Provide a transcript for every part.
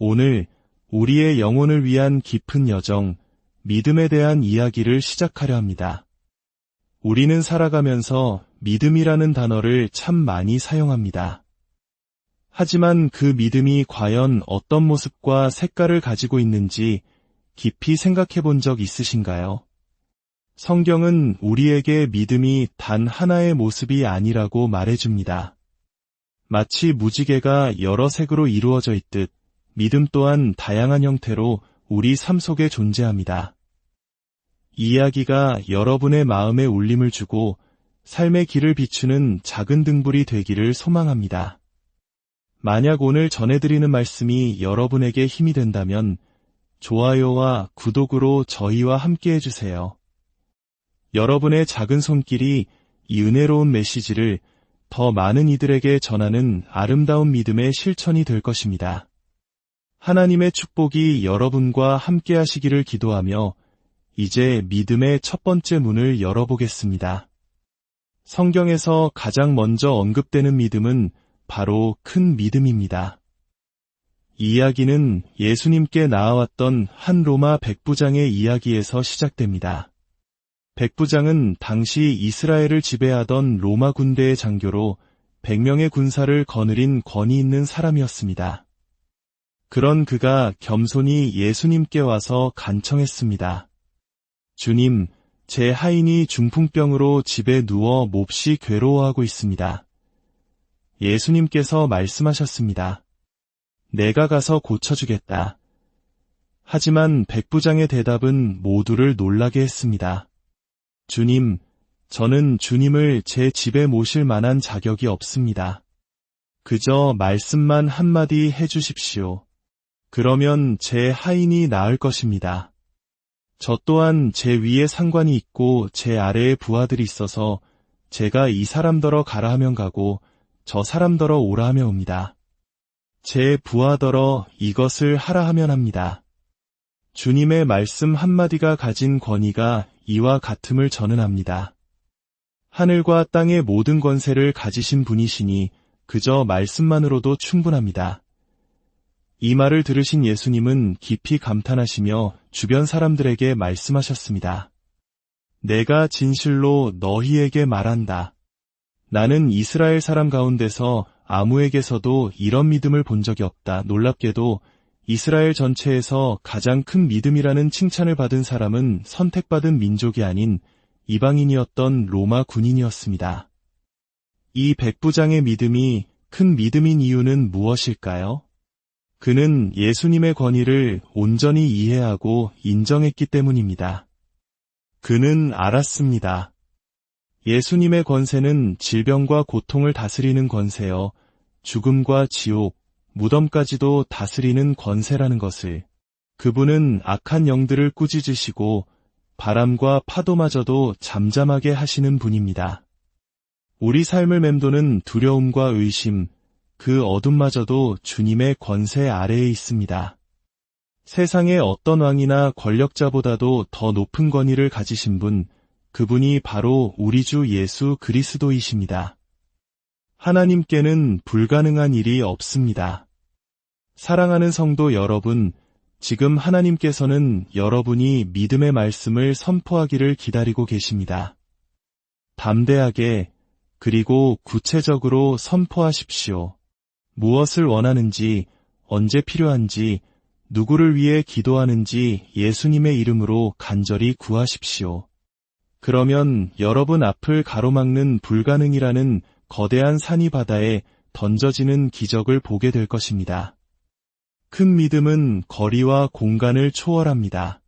오늘 우리의 영혼을 위한 깊은 여정, 믿음에 대한 이야기를 시작하려 합니다. 우리는 살아가면서 믿음이라는 단어를 참 많이 사용합니다. 하지만 그 믿음이 과연 어떤 모습과 색깔을 가지고 있는지 깊이 생각해 본 적 있으신가요? 성경은 우리에게 믿음이 단 하나의 모습이 아니라고 말해줍니다. 마치 무지개가 여러 색으로 이루어져 있듯 믿음 또한 다양한 형태로 우리 삶 속에 존재합니다. 이 이야기가 여러분의 마음에 울림을 주고 삶의 길을 비추는 작은 등불이 되기를 소망합니다. 만약 오늘 전해드리는 말씀이 여러분에게 힘이 된다면 좋아요와 구독으로 저희와 함께 해주세요. 여러분의 작은 손길이 이 은혜로운 메시지를 더 많은 이들에게 전하는 아름다운 믿음의 실천이 될 것입니다. 하나님의 축복이 여러분과 함께 하시기를 기도하며 이제 믿음의 첫 번째 문을 열어보겠습니다. 성경에서 가장 먼저 언급되는 믿음은 바로 큰 믿음입니다. 이 이야기는 예수님께 나아왔던 한 로마 백부장의 이야기에서 시작됩니다. 백부장은 당시 이스라엘을 지배하던 로마 군대의 장교로 100명의 군사를 거느린 권위 있는 사람이었습니다. 그런 그가 겸손히 예수님께 와서 간청했습니다. 주님, 제 하인이 중풍병으로 집에 누워 몹시 괴로워하고 있습니다. 예수님께서 말씀하셨습니다. 내가 가서 고쳐주겠다. 하지만 백부장의 대답은 모두를 놀라게 했습니다. 주님, 저는 주님을 제 집에 모실 만한 자격이 없습니다. 그저 말씀만 한마디 해주십시오. 그러면 제 하인이 나을 것입니다. 저 또한 제 위에 상관이 있고 제 아래에 부하들이 있어서 제가 이 사람더러 가라 하면 가고 저 사람더러 오라 하면 옵니다. 제 부하더러 이것을 하라 하면 합니다. 주님의 말씀 한마디가 가진 권위가 이와 같음을 저는 압니다. 하늘과 땅의 모든 권세를 가지신 분이시니 그저 말씀만으로도 충분합니다. 이 말을 들으신 예수님은 깊이 감탄하시며 주변 사람들에게 말씀하셨습니다. 내가 진실로 너희에게 말한다. 나는 이스라엘 사람 가운데서 아무에게서도 이런 믿음을 본 적이 없다. 놀랍게도 이스라엘 전체에서 가장 큰 믿음이라는 칭찬을 받은 사람은 선택받은 민족이 아닌 이방인이었던 로마 군인이었습니다. 이 백부장의 믿음이 큰 믿음인 이유는 무엇일까요? 그는 예수님의 권위를 온전히 이해하고 인정했기 때문입니다. 그는 알았습니다. 예수님의 권세는 질병과 고통을 다스리는 권세여 죽음과 지옥, 무덤까지도 다스리는 권세라는 것을, 그분은 악한 영들을 꾸짖으시고 바람과 파도마저도 잠잠하게 하시는 분입니다. 우리 삶을 맴도는 두려움과 의심, 그 어둠마저도 주님의 권세 아래에 있습니다. 세상의 어떤 왕이나 권력자보다도 더 높은 권위를 가지신 분, 그분이 바로 우리 주 예수 그리스도이십니다. 하나님께는 불가능한 일이 없습니다. 사랑하는 성도 여러분, 지금 하나님께서는 여러분이 믿음의 말씀을 선포하기를 기다리고 계십니다. 담대하게 그리고 구체적으로 선포하십시오. 무엇을 원하는지, 언제 필요한지, 누구를 위해 기도하는지 예수님의 이름으로 간절히 구하십시오. 그러면 여러분 앞을 가로막는 불가능이라는 거대한 산이 바다에 던져지는 기적을 보게 될 것입니다. 큰 믿음은 거리와 공간을 초월합니다.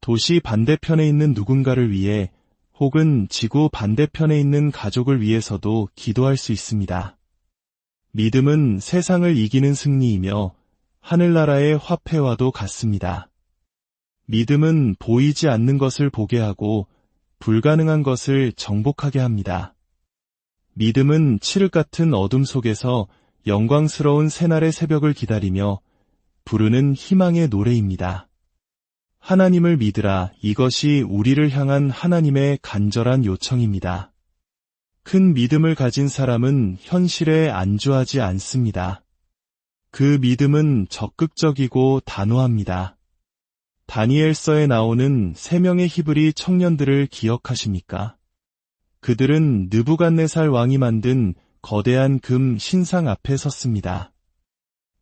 도시 반대편에 있는 누군가를 위해 혹은 지구 반대편에 있는 가족을 위해서도 기도할 수 있습니다. 믿음은 세상을 이기는 승리이며 하늘나라의 화폐와도 같습니다. 믿음은 보이지 않는 것을 보게 하고 불가능한 것을 정복하게 합니다. 믿음은 칠흑 같은 어둠 속에서 영광스러운 새날의 새벽을 기다리며 부르는 희망의 노래입니다. 하나님을 믿으라, 이것이 우리를 향한 하나님의 간절한 요청입니다. 큰 믿음을 가진 사람은 현실에 안주하지 않습니다. 그 믿음은 적극적이고 단호합니다. 다니엘서에 나오는 3명의 히브리 청년들을 기억하십니까? 그들은 느부갓네살 왕이 만든 거대한 금 신상 앞에 섰습니다.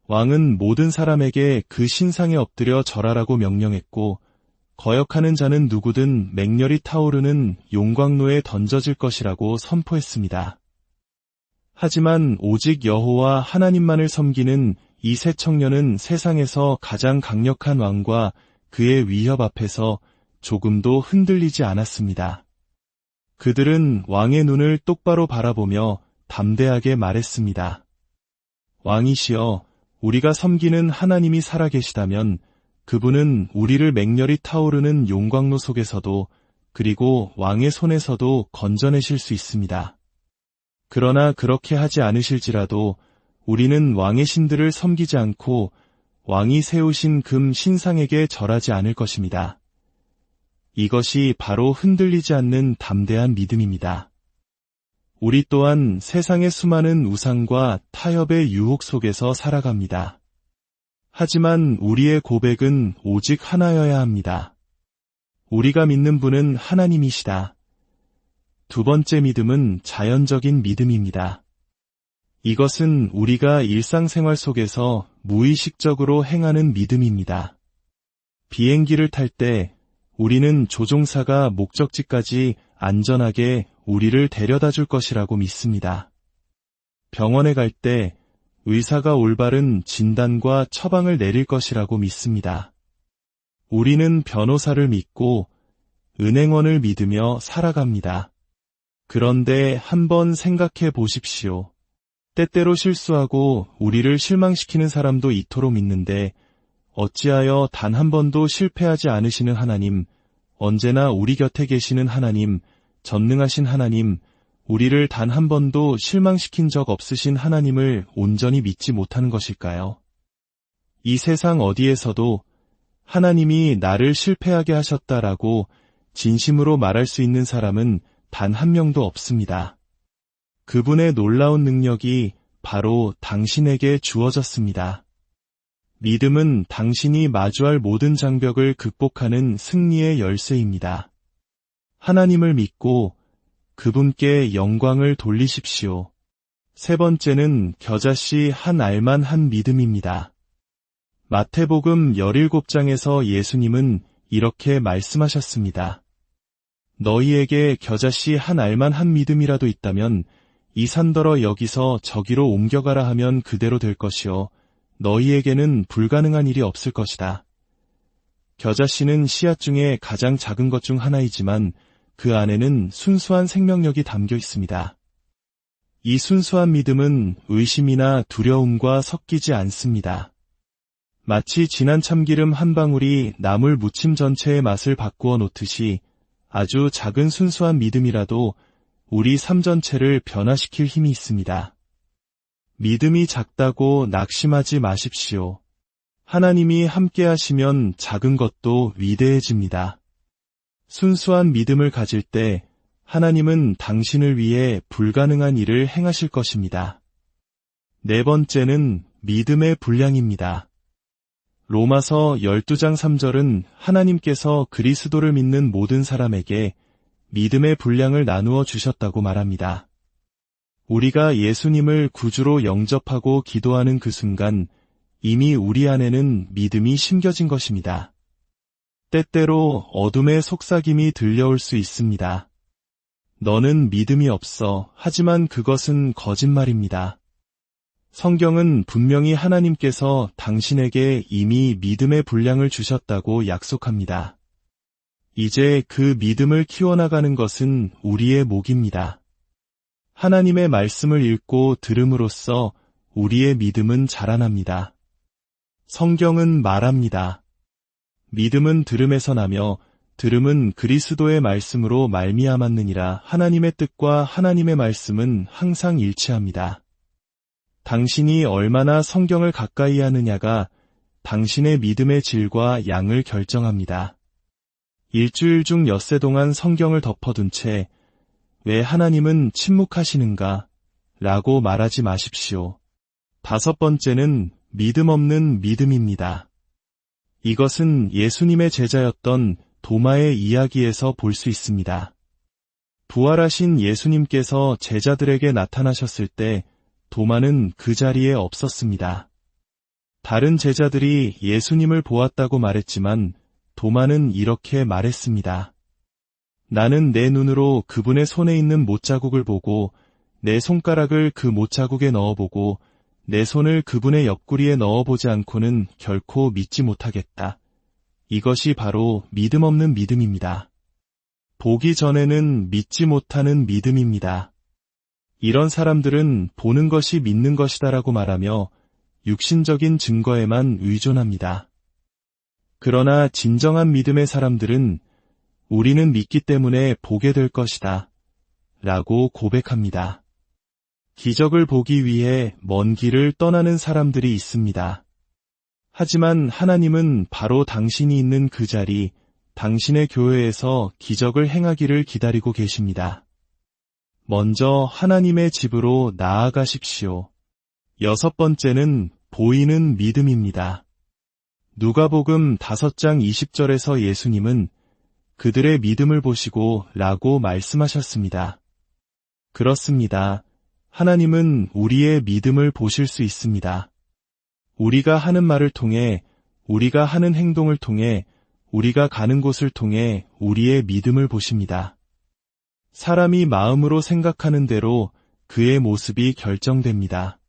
왕은 모든 사람에게 그 신상에 엎드려 절하라고 명령했고, 거역하는 자는 누구든 맹렬히 타오르는 용광로에 던져질 것이라고 선포했습니다. 하지만 오직 여호와 하나님만을 섬기는 이 세 청년은 세상에서 가장 강력한 왕과 그의 위협 앞에서 조금도 흔들리지 않았습니다. 그들은 왕의 눈을 똑바로 바라보며 담대하게 말했습니다. 왕이시여, 우리가 섬기는 하나님이 살아계시다면 그분은 우리를 맹렬히 타오르는 용광로 속에서도 그리고 왕의 손에서도 건져내실 수 있습니다. 그러나 그렇게 하지 않으실지라도 우리는 왕의 신들을 섬기지 않고 왕이 세우신 금 신상에게 절하지 않을 것입니다. 이것이 바로 흔들리지 않는 담대한 믿음입니다. 우리 또한 세상의 수많은 우상과 타협의 유혹 속에서 살아갑니다. 하지만 우리의 고백은 오직 하나여야 합니다. 우리가 믿는 분은 하나님이시다. 두 번째 믿음은 자연적인 믿음입니다. 이것은 우리가 일상생활 속에서 무의식적으로 행하는 믿음입니다. 비행기를 탈 때 우리는 조종사가 목적지까지 안전하게 우리를 데려다 줄 것이라고 믿습니다. 병원에 갈 때 의사가 올바른 진단과 처방을 내릴 것이라고 믿습니다. 우리는 변호사를 믿고 은행원을 믿으며 살아갑니다. 그런데 한번 생각해 보십시오. 때때로 실수하고 우리를 실망시키는 사람도 이토록 믿는데 어찌하여 단 한 번도 실패하지 않으시는 하나님, 언제나 우리 곁에 계시는 하나님, 전능하신 하나님, 우리를 단 한 번도 실망시킨 적 없으신 하나님을 온전히 믿지 못하는 것일까요? 이 세상 어디에서도 하나님이 나를 실패하게 하셨다라고 진심으로 말할 수 있는 사람은 단 한 명도 없습니다. 그분의 놀라운 능력이 바로 당신에게 주어졌습니다. 믿음은 당신이 마주할 모든 장벽을 극복하는 승리의 열쇠입니다. 하나님을 믿고 그분께 영광을 돌리십시오. 세 번째는 겨자씨 한 알만 한 믿음입니다. 마태복음 17장에서 예수님은 이렇게 말씀하셨습니다. 너희에게 겨자씨 한 알만 한 믿음이라도 있다면 이 산더러 여기서 저기로 옮겨가라 하면 그대로 될 것이요 너희에게는 불가능한 일이 없을 것이다. 겨자씨는 씨앗 중에 가장 작은 것 중 하나이지만 그 안에는 순수한 생명력이 담겨 있습니다. 이 순수한 믿음은 의심이나 두려움과 섞이지 않습니다. 마치 진한 참기름 한 방울이 나물 무침 전체의 맛을 바꾸어 놓듯이 아주 작은 순수한 믿음이라도 우리 삶 전체를 변화시킬 힘이 있습니다. 믿음이 작다고 낙심하지 마십시오. 하나님이 함께 하시면 작은 것도 위대해집니다. 순수한 믿음을 가질 때 하나님은 당신을 위해 불가능한 일을 행하실 것입니다. 네 번째는 믿음의 분량입니다. 로마서 12장 3절은 하나님께서 그리스도를 믿는 모든 사람에게 믿음의 분량을 나누어 주셨다고 말합니다. 우리가 예수님을 구주로 영접하고 기도하는 그 순간 이미 우리 안에는 믿음이 심겨진 것입니다. 때때로 어둠의 속삭임이 들려올 수 있습니다. 너는 믿음이 없어. 하지만 그것은 거짓말입니다. 성경은 분명히 하나님께서 당신에게 이미 믿음의 분량을 주셨다고 약속합니다. 이제 그 믿음을 키워나가는 것은 우리의 몫입니다. 하나님의 말씀을 읽고 들음으로써 우리의 믿음은 자라납니다. 성경은 말합니다. 믿음은 들음에서 나며 들음은 그리스도의 말씀으로 말미암았느니라. 하나님의 뜻과 하나님의 말씀은 항상 일치합니다. 당신이 얼마나 성경을 가까이 하느냐가 당신의 믿음의 질과 양을 결정합니다. 일주일 중 엿새 동안 성경을 덮어둔 채 왜 하나님은 침묵하시는가? 라고 말하지 마십시오. 다섯 번째는 믿음 없는 믿음입니다. 이것은 예수님의 제자였던 도마의 이야기에서 볼 수 있습니다. 부활하신 예수님께서 제자들에게 나타나셨을 때 도마는 그 자리에 없었습니다. 다른 제자들이 예수님을 보았다고 말했지만 도마는 이렇게 말했습니다. 나는 내 눈으로 그분의 손에 있는 못자국을 보고 내 손가락을 그 못자국에 넣어보고 내 손을 그분의 옆구리에 넣어보지 않고는 결코 믿지 못하겠다. 이것이 바로 믿음 없는 믿음입니다. 보기 전에는 믿지 못하는 믿음입니다. 이런 사람들은 보는 것이 믿는 것이다라고 말하며 육신적인 증거에만 의존합니다. 그러나 진정한 믿음의 사람들은 우리는 믿기 때문에 보게 될 것이다 라고 고백합니다. 기적을 보기 위해 먼 길을 떠나는 사람들이 있습니다. 하지만 하나님은 바로 당신이 있는 그 자리, 당신의 교회에서 기적을 행하기를 기다리고 계십니다. 먼저 하나님의 집으로 나아가십시오. 6번째는 보이는 믿음입니다. 누가복음 5장 20절에서 예수님은 그들의 믿음을 보시고 라고 말씀하셨습니다. 그렇습니다. 하나님은 우리의 믿음을 보실 수 있습니다. 우리가 하는 말을 통해, 우리가 하는 행동을 통해, 우리가 가는 곳을 통해 우리의 믿음을 보십니다. 사람이 마음으로 생각하는 대로 그의 모습이 결정됩니다.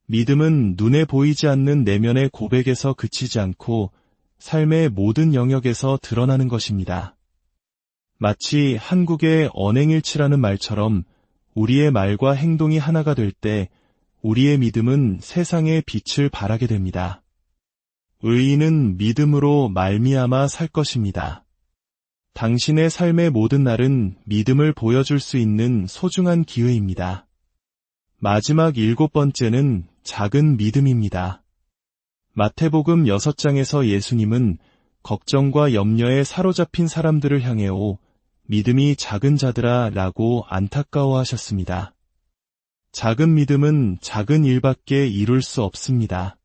믿음은 눈에 보이지 않는 내면의 고백에서 그치지 않고 삶의 모든 영역에서 드러나는 것입니다. 마치 한국의 언행일치라는 말처럼 우리의 말과 행동이 하나가 될 때 우리의 믿음은 세상의 빛을 발하게 됩니다. 의인은 믿음으로 말미암아 살 것입니다. 당신의 삶의 모든 날은 믿음을 보여줄 수 있는 소중한 기회입니다. 마지막 7번째는 작은 믿음입니다. 마태복음 6장에서 예수님은 걱정과 염려에 사로잡힌 사람들을 향해 믿음이 작은 자들아 라고 안타까워하셨습니다. 작은 믿음은 작은 일밖에 이룰 수 없습니다.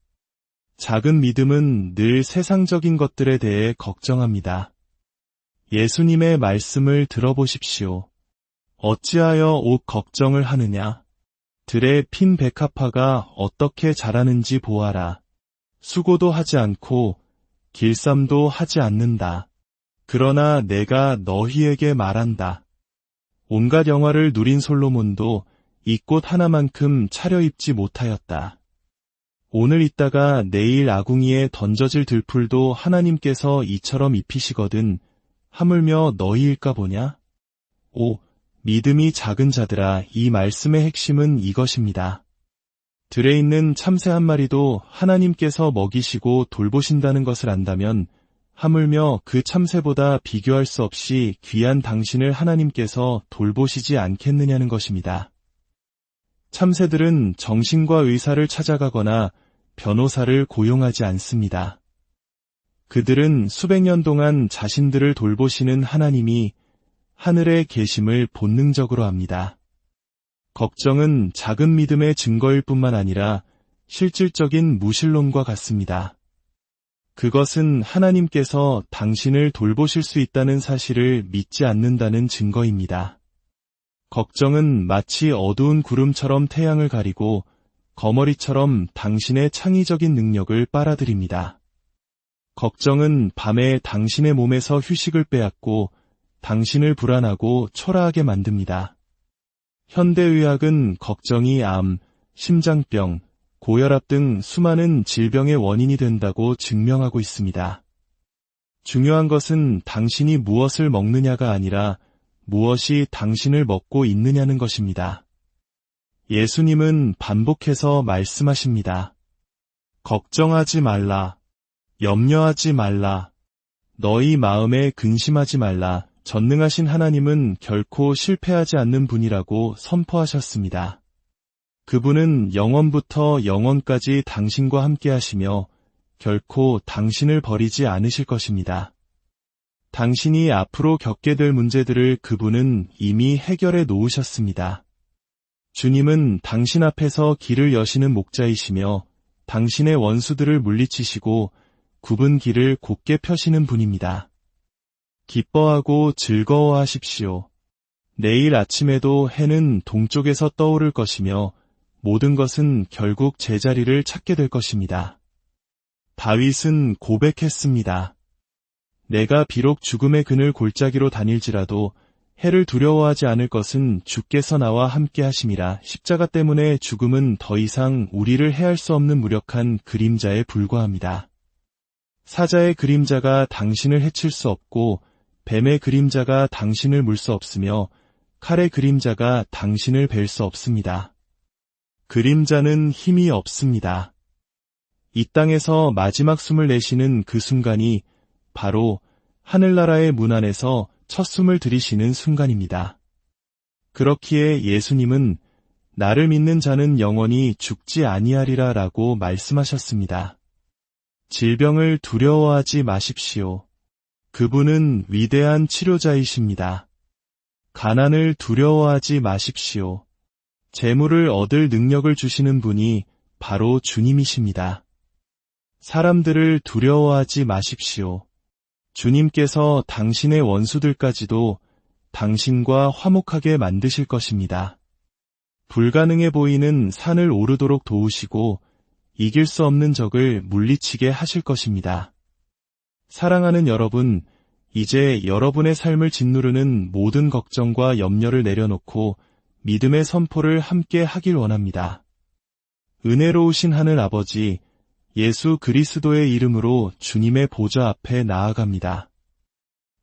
작은 믿음은 늘 세상적인 것들에 대해 걱정합니다. 예수님의 말씀을 들어보십시오. 어찌하여 옷 걱정을 하느냐? 들의 핀 백합화가 어떻게 자라는지 보아라. 수고도 하지 않고 길쌈도 하지 않는다. 그러나 내가 너희에게 말한다. 온갖 영화를 누린 솔로몬도 이 꽃 하나만큼 차려입지 못하였다. 오늘 있다가 내일 아궁이에 던져질 들풀도 하나님께서 이처럼 입히시거든 하물며 너희일까 보냐? 믿음이 작은 자들아, 이 말씀의 핵심은 이것입니다. 들에 있는 참새 한 마리도 하나님께서 먹이시고 돌보신다는 것을 안다면 하물며 그 참새보다 비교할 수 없이 귀한 당신을 하나님께서 돌보시지 않겠느냐는 것입니다. 참새들은 정신과 의사를 찾아가거나 변호사를 고용하지 않습니다. 그들은 수백 년 동안 자신들을 돌보시는 하나님이 하늘에 계심을 본능적으로 합니다. 걱정은 작은 믿음의 증거일 뿐만 아니라 실질적인 무신론과 같습니다. 그것은 하나님께서 당신을 돌보실 수 있다는 사실을 믿지 않는다는 증거입니다. 걱정은 마치 어두운 구름처럼 태양을 가리고 거머리처럼 당신의 창의적인 능력을 빨아들입니다. 걱정은 밤에 당신의 몸에서 휴식을 빼앗고 당신을 불안하고 초라하게 만듭니다. 현대의학은 걱정이 암, 심장병, 고혈압 등 수많은 질병의 원인이 된다고 증명하고 있습니다. 중요한 것은 당신이 무엇을 먹느냐가 아니라 무엇이 당신을 먹고 있느냐는 것입니다. 예수님은 반복해서 말씀하십니다. 걱정하지 말라. 염려하지 말라. 너희 마음에 근심하지 말라. 전능하신 하나님은 결코 실패하지 않는 분이라고 선포하셨습니다. 그분은 영원부터 영원까지 당신과 함께 하시며 결코 당신을 버리지 않으실 것입니다. 당신이 앞으로 겪게 될 문제들을 그분은 이미 해결해 놓으셨습니다. 주님은 당신 앞에서 길을 여시는 목자이시며 당신의 원수들을 물리치시고 굽은 길을 곧게 펴시는 분입니다. 기뻐하고 즐거워하십시오. 내일 아침에도 해는 동쪽에서 떠오를 것이며 모든 것은 결국 제자리를 찾게 될 것입니다. 다윗은 고백했습니다. 내가 비록 죽음의 그늘 골짜기로 다닐지라도 해를 두려워하지 않을 것은 주께서 나와 함께 하심이라. 십자가 때문에 죽음은 더 이상 우리를 해할 수 없는 무력한 그림자에 불과합니다. 사자의 그림자가 당신을 해칠 수 없고 뱀의 그림자가 당신을 물 수 없으며 칼의 그림자가 당신을 벨 수 없습니다. 그림자는 힘이 없습니다. 이 땅에서 마지막 숨을 내쉬는 그 순간이 바로 하늘나라의 문 안에서 첫 숨을 들이쉬는 순간입니다. 그렇기에 예수님은 나를 믿는 자는 영원히 죽지 아니하리라 라고 말씀하셨습니다. 질병을 두려워하지 마십시오. 그분은 위대한 치료자이십니다. 가난을 두려워하지 마십시오. 재물을 얻을 능력을 주시는 분이 바로 주님이십니다. 사람들을 두려워하지 마십시오. 주님께서 당신의 원수들까지도 당신과 화목하게 만드실 것입니다. 불가능해 보이는 산을 오르도록 도우시고 이길 수 없는 적을 물리치게 하실 것입니다. 사랑하는 여러분, 이제 여러분의 삶을 짓누르는 모든 걱정과 염려를 내려놓고 믿음의 선포를 함께 하길 원합니다. 은혜로우신 하늘 아버지, 예수 그리스도의 이름으로 주님의 보좌 앞에 나아갑니다.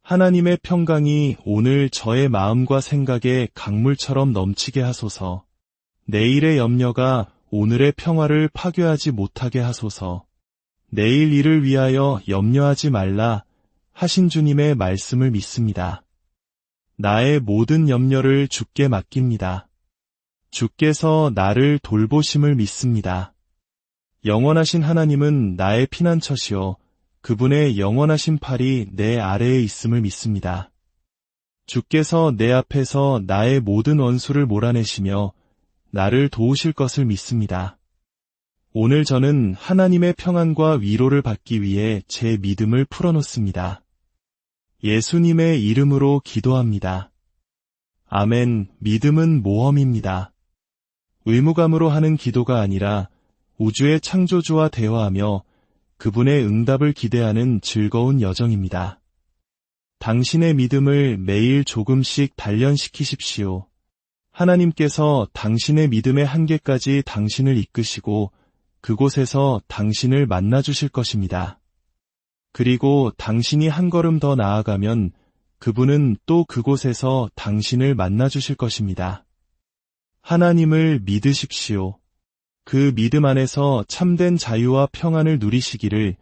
하나님의 평강이 오늘 저의 마음과 생각에 강물처럼 넘치게 하소서. 내일의 염려가 오늘의 평화를 파괴하지 못하게 하소서. 내일 일을 위하여 염려하지 말라 하신 주님의 말씀을 믿습니다. 나의 모든 염려를 주께 맡깁니다. 주께서 나를 돌보심을 믿습니다. 영원하신 하나님은 나의 피난처시요 그분의 영원하신 팔이 내 아래에 있음을 믿습니다. 주께서 내 앞에서 나의 모든 원수를 몰아내시며 나를 도우실 것을 믿습니다. 오늘 저는 하나님의 평안과 위로를 받기 위해 제 믿음을 풀어놓습니다. 예수님의 이름으로 기도합니다. 아멘. 믿음은 모험입니다. 의무감으로 하는 기도가 아니라 우주의 창조주와 대화하며 그분의 응답을 기대하는 즐거운 여정입니다. 당신의 믿음을 매일 조금씩 단련시키십시오. 하나님께서 당신의 믿음의 한계까지 당신을 이끄시고 그곳에서 당신을 만나주실 것입니다. 그리고 당신이 한 걸음 더 나아가면 그분은 또 그곳에서 당신을 만나주실 것입니다. 하나님을 믿으십시오. 그 믿음 안에서 참된 자유와 평안을 누리시기를